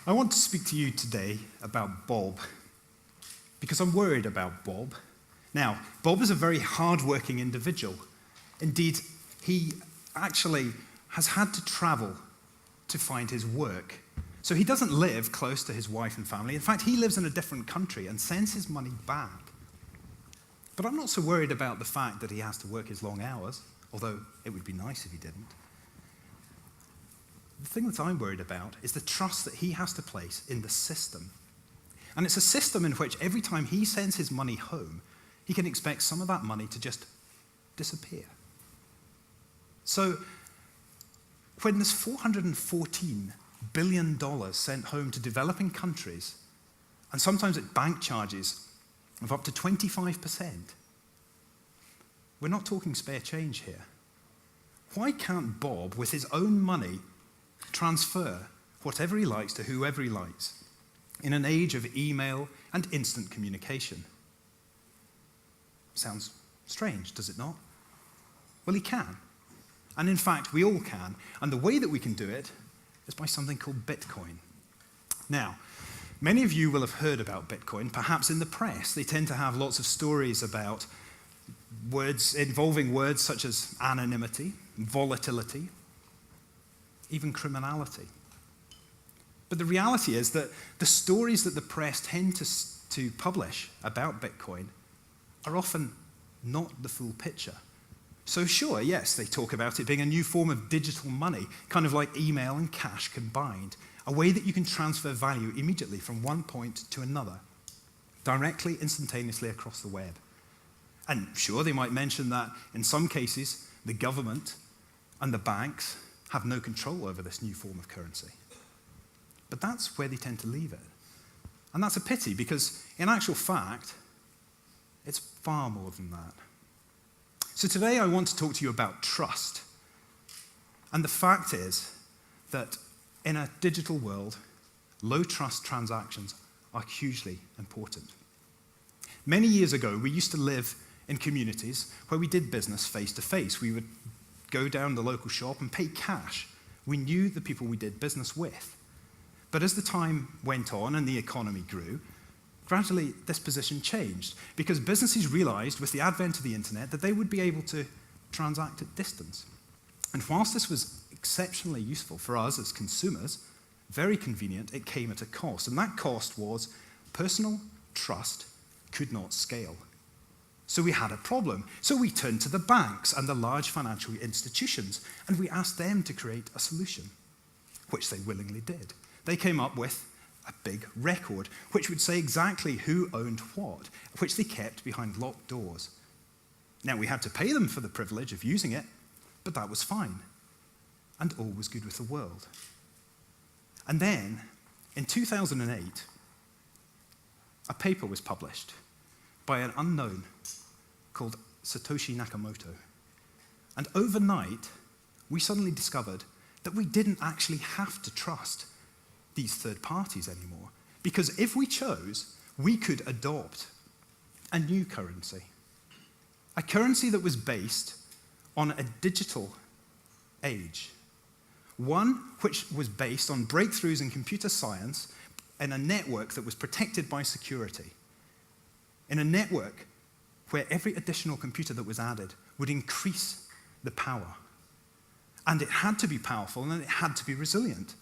I want to speak to you today about Bob, because I'm worried about Bob. Now, Bob is a very hard-working individual. Indeed, he actually has had to travel to find his work. So he doesn't live close to his wife and family. In fact, he lives in a different country and sends his money back. But I'm not so worried about the fact that he has to work his long hours, although it would be nice if he didn't. The thing that I'm worried about is the trust that he has to place in the system. And it's a system in which every time he sends his money home, he can expect some of that money to just disappear. So when there's $414 billion sent home to developing countries, and sometimes at bank charges of up to 25%, we're not talking spare change here. Why can't Bob, with his own money, transfer whatever he likes to whoever he likes in an age of email and instant communication? Sounds strange, does it not? Well, he can. And in fact, we all can. And the way that we can do it is by something called Bitcoin. Now, many of you will have heard about Bitcoin, perhaps in the press. They tend to have lots of stories about words involving words such as anonymity, volatility, even criminality. But the reality is that the stories that the press tend to publish about Bitcoin are often not the full picture. So sure, yes, they talk about it being a new form of digital money, kind of like email and cash combined, a way that you can transfer value immediately from one point to another, directly, instantaneously across the web. And sure, they might mention that in some cases, the government and the banks have no control over this new form of currency. But that's where they tend to leave it. And that's a pity, because in actual fact, it's far more than that. So today I want to talk to you about trust. And the fact is that in a digital world, low trust transactions are hugely important. Many years ago, we used to live in communities where we did business face to face. We would go down the local shop and pay cash. We knew the people we did business with. But as the time went on and the economy grew, gradually this position changed, because businesses realized with the advent of the internet that they would be able to transact at distance. And whilst this was exceptionally useful for us as consumers, very convenient, it came at a cost. And that cost was personal trust could not scale. So we had a problem. So we turned to the banks and the large financial institutions, and we asked them to create a solution, which they willingly did. They came up with a big record, which would say exactly who owned what, which they kept behind locked doors. Now, we had to pay them for the privilege of using it, but that was fine. And all was good with the world. And then, in 2008, a paper was published by an unknown called Satoshi Nakamoto. And overnight, we suddenly discovered that we didn't actually have to trust these third parties anymore. Because if we chose, we could adopt a new currency. A currency that was based on a digital age. One which was based on breakthroughs in computer science in a network that was protected by security. In a network where every additional computer that was added would increase the power. And it had to be powerful and it had to be resilient.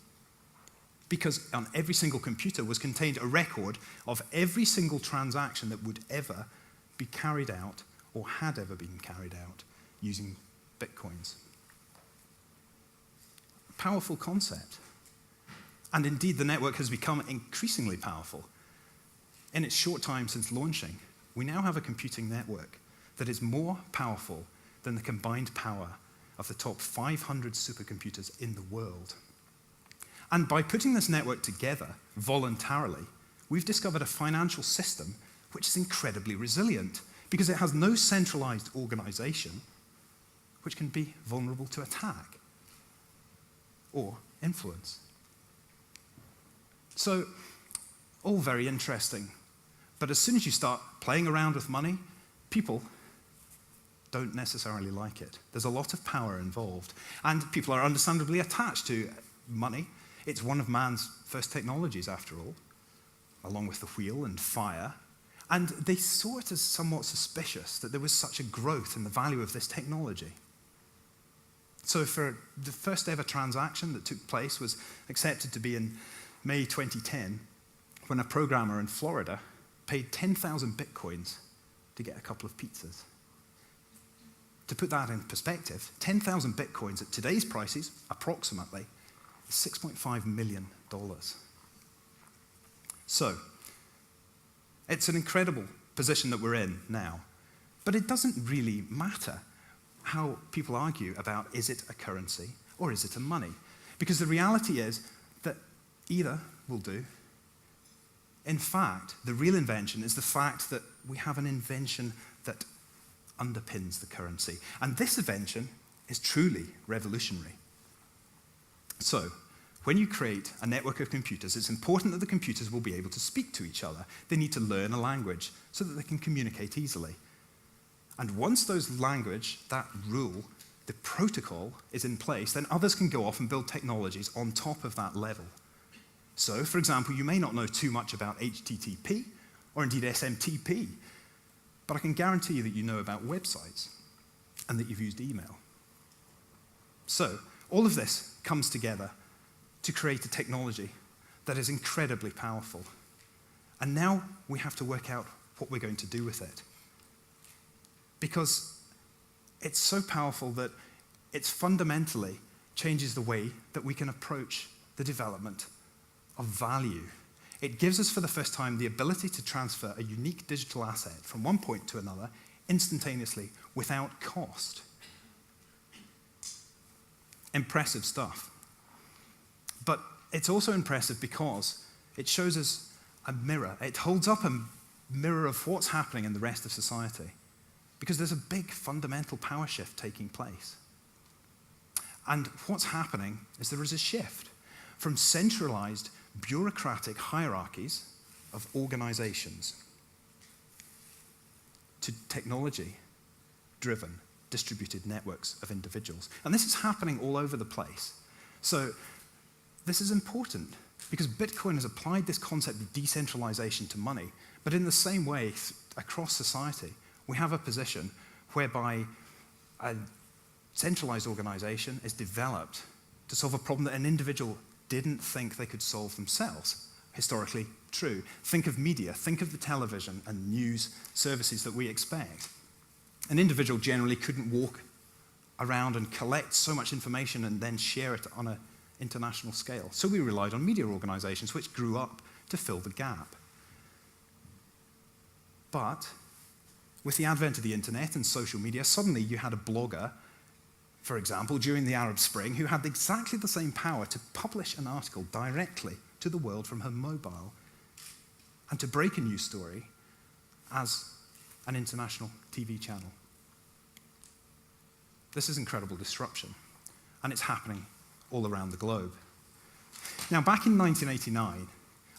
Because on every single computer was contained a record of every single transaction that would ever be carried out or had ever been carried out using bitcoins. A powerful concept. And indeed, the network has become increasingly powerful. In its short time since launching, we now have a computing network that is more powerful than the combined power of the top 500 supercomputers in the world. And by putting this network together voluntarily, we've discovered a financial system which is incredibly resilient because it has no centralized organization which can be vulnerable to attack or influence. So, all very interesting. But as soon as you start playing around with money, people don't necessarily like it. There's a lot of power involved. And people are understandably attached to money It's one of man's first technologies, after all, along with the wheel and fire. And they saw it as somewhat suspicious that there was such a growth in the value of this technology. So for the first ever transaction that took place was accepted to be in May 2010, when a programmer in Florida paid 10,000 bitcoins to get a couple of pizzas. To put that in perspective, 10,000 bitcoins at today's prices, approximately, is $6.5 million. So, it's an incredible position that we're in now. But it doesn't really matter how people argue about, is it a currency or is it a money? Because the reality is that either will do. In fact, the real invention is the fact that we have an invention that underpins the currency. And this invention is truly revolutionary. So, when you create a network of computers, it's important that the computers will be able to speak to each other. They need to learn a language so that they can communicate easily. And once those language, that rule, the protocol is in place, then others can go off and build technologies on top of that level. So, for example, you may not know too much about HTTP or indeed SMTP, but I can guarantee you that you know about websites and that you've used email. So, all of this comes together to create a technology that is incredibly powerful. And now we have to work out what we're going to do with it. Because it's so powerful that it fundamentally changes the way that we can approach the development of value. It gives us for the first time the ability to transfer a unique digital asset from one point to another instantaneously without cost. Impressive stuff. But it's also impressive because it shows us a mirror. It holds up a mirror of what's happening in the rest of society. Because there's a big fundamental power shift taking place. And what's happening is there is a shift from centralized bureaucratic hierarchies of organizations to technology-driven distributed networks of individuals. And this is happening all over the place. So this is important because Bitcoin has applied this concept of decentralization to money, but in the same way, across society, we have a position whereby a centralized organization is developed to solve a problem that an individual didn't think they could solve themselves. Historically true. Think of media, think of the television and news services that we expect. An individual generally couldn't walk around and collect so much information and then share it on an international scale. So we relied on media organizations which grew up to fill the gap. But with the advent of the internet and social media, suddenly you had a blogger, for example, during the Arab Spring, who had exactly the same power to publish an article directly to the world from her mobile and to break a news story as an international TV channel. This is incredible disruption, and it's happening all around the globe. Now, back in 1989,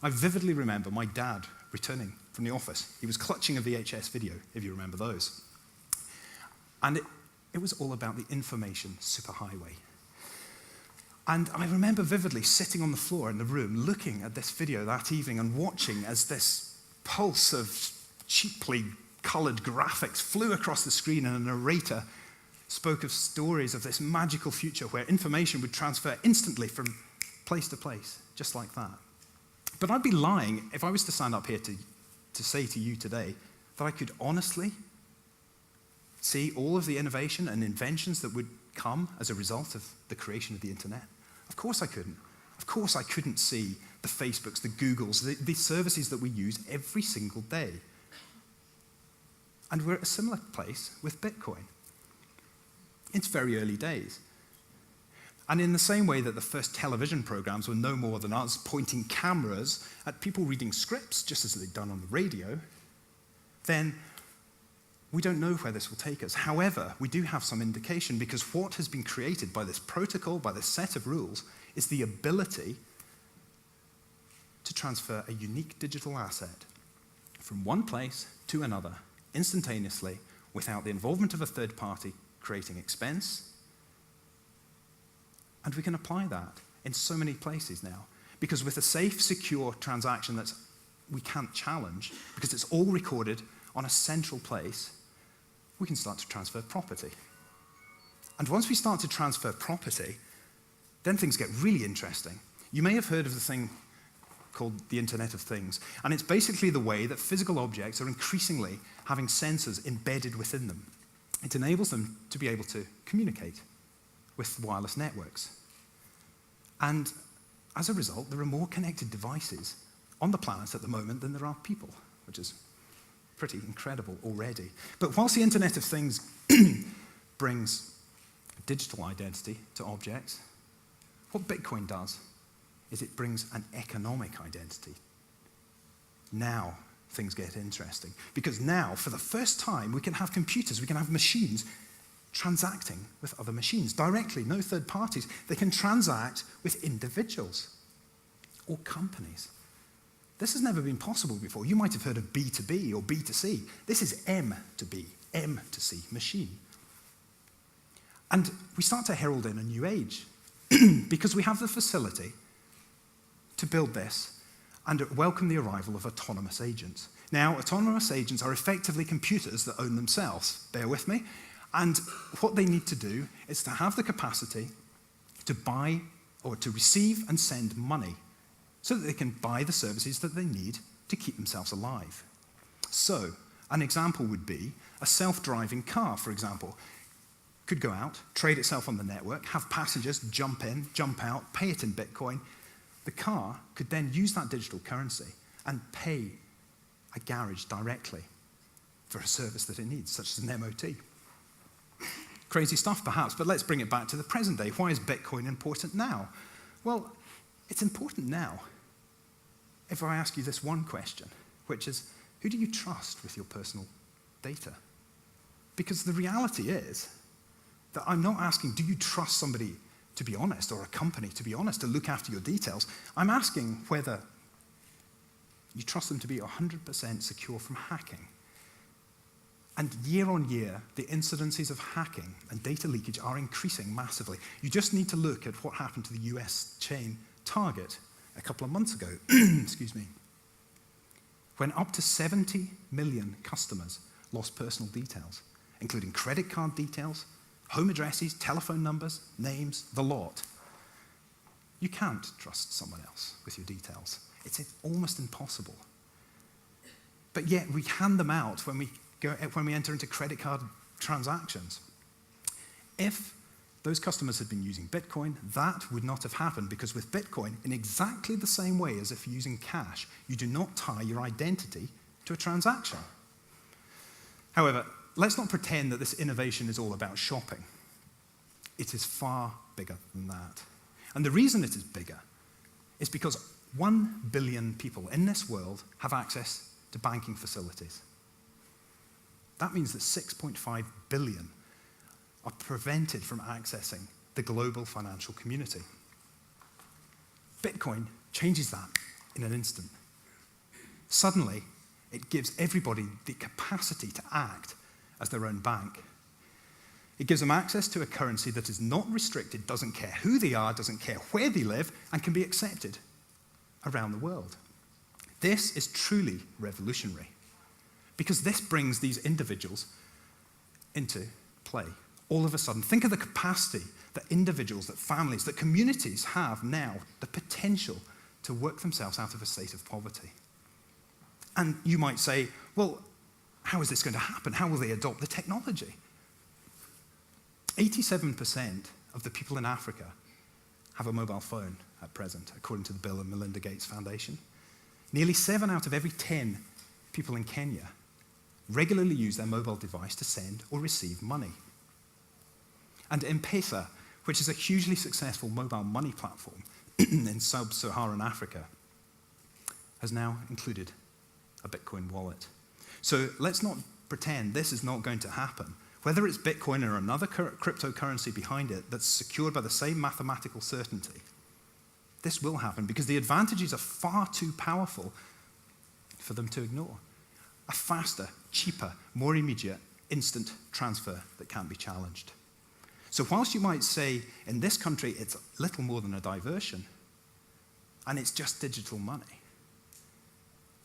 I vividly remember my dad returning from the office. He was clutching a VHS video, if you remember those. And it was all about the information superhighway. And I remember vividly sitting on the floor in the room, looking at this video that evening and watching as this pulse of cheaply colored graphics flew across the screen, and a narrator spoke of stories of this magical future where information would transfer instantly from place to place, just like that. But I'd be lying if I was to stand up here to say to you today that I could honestly see all of the innovation and inventions that would come as a result of the creation of the internet. Of course I couldn't. Of course I couldn't see the Facebooks, the Googles, the services that we use every single day. And we're at a similar place with Bitcoin. It's very early days. And in the same way that the first television programs were no more than us pointing cameras at people reading scripts, just as they'd done on the radio, then we don't know where this will take us. However, we do have some indication, because what has been created by this protocol, by this set of rules, is the ability to transfer a unique digital asset from one place to another instantaneously without the involvement of a third party creating expense. And we can apply that in so many places now. Because with a safe, secure transaction that we can't challenge, because it's all recorded on a central place, we can start to transfer property. And once we start to transfer property, then things get really interesting. You may have heard of the thing called the Internet of Things, and it's basically the way that physical objects are increasingly having sensors embedded within them. It enables them to be able to communicate with wireless networks. And as a result, there are more connected devices on the planet at the moment than there are people, which is pretty incredible already. But whilst the Internet of Things brings digital identity to objects, what Bitcoin does is it brings an economic identity. Now things get interesting, because now, for the first time, we can have computers, we can have machines transacting with other machines directly, no third parties. They can transact with individuals or companies. This has never been possible before. You might have heard of B2B or B2C. This is M to B, M to C, machine. And we start to herald in a new age because we have the facility to build this and welcome the arrival of autonomous agents. Now, autonomous agents are effectively computers that own themselves. Bear with me. And what they need to do is to have the capacity to buy or to receive and send money so that they can buy the services that they need to keep themselves alive. So, an example would be a self-driving car, for example, could go out, trade itself on the network, have passengers jump in, jump out, pay it in Bitcoin. The car could then use that digital currency and pay a garage directly for a service that it needs, such as an MOT. Crazy stuff, perhaps, but let's bring it back to the present day. Why is Bitcoin important now? Well, it's important now if I ask you this one question, which is, who do you trust with your personal data? Because the reality is that I'm not asking, do you trust somebody to be honest, or a company to be honest, to look after your details? I'm asking whether you trust them to be 100% secure from hacking. And year on year, the incidences of hacking and data leakage are increasing massively. You just need to look at what happened to the US chain Target a couple of months ago, excuse me, when up to 70 million customers lost personal details, including credit card details, home addresses, telephone numbers, names, the lot. You can't trust someone else with your details. It's almost impossible. But yet we hand them out when we enter into credit card transactions. If those customers had been using Bitcoin, that would not have happened, because with Bitcoin, in exactly the same way as if you're using cash, you do not tie your identity to a transaction. However, let's not pretend that this innovation is all about shopping. It is far bigger than that. And the reason it is bigger is because 1 billion people in this world have access to banking facilities. That means that 6.5 billion are prevented from accessing the global financial community. Bitcoin changes that in an instant. Suddenly, it gives everybody the capacity to act as their own bank. It gives them access to a currency that is not restricted, doesn't care who they are, doesn't care where they live, and can be accepted around the world. This is truly revolutionary, because this brings these individuals into play. All of a sudden, think of the capacity that individuals, that families, that communities have now, the potential to work themselves out of a state of poverty. And you might say, well, how is this going to happen? How will they adopt the technology? 87% of the people in Africa have a mobile phone at present, according to the Bill and Melinda Gates Foundation. Nearly 7 out of every 10 people in Kenya regularly use their mobile device to send or receive money. And M-Pesa, which is a hugely successful mobile money platform in sub-Saharan Africa, has now included a Bitcoin wallet. So let's not pretend this is not going to happen. Whether it's Bitcoin or another cryptocurrency behind it that's secured by the same mathematical certainty, this will happen, because the advantages are far too powerful for them to ignore. A faster, cheaper, more immediate, instant transfer that can't be challenged. So whilst you might say, in this country, it's little more than a diversion, and it's just digital money,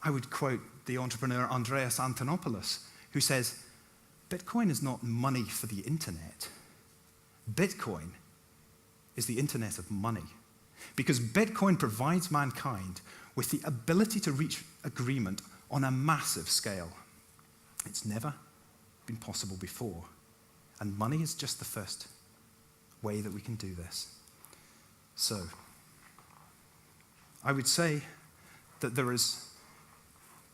I would quote the entrepreneur Andreas Antonopoulos, who says, Bitcoin is not money for the internet. Bitcoin is the internet of money. Because Bitcoin provides mankind with the ability to reach agreement on a massive scale. It's never been possible before. And money is just the first way that we can do this. So, I would say that there is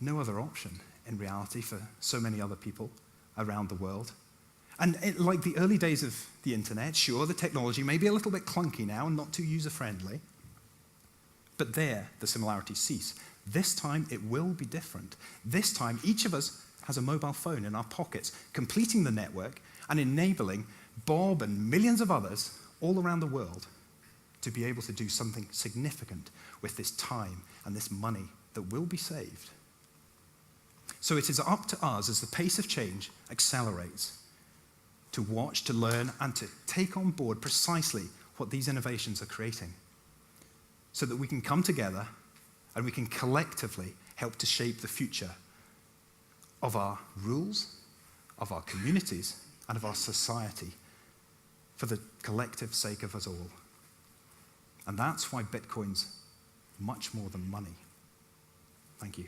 no other option in reality for so many other people around the world. And like the early days of the internet, sure, the technology may be a little bit clunky now and not too user-friendly, but there the similarities cease. This time it will be different. This time each of us has a mobile phone in our pockets, completing the network and enabling Bob and millions of others all around the world to be able to do something significant with this time and this money that will be saved. So it is up to us as the pace of change accelerates to watch, to learn, and to take on board precisely what these innovations are creating so that we can come together and we can collectively help to shape the future of our rules, of our communities, and of our society for the collective sake of us all. And that's why Bitcoin's much more than money. Thank you.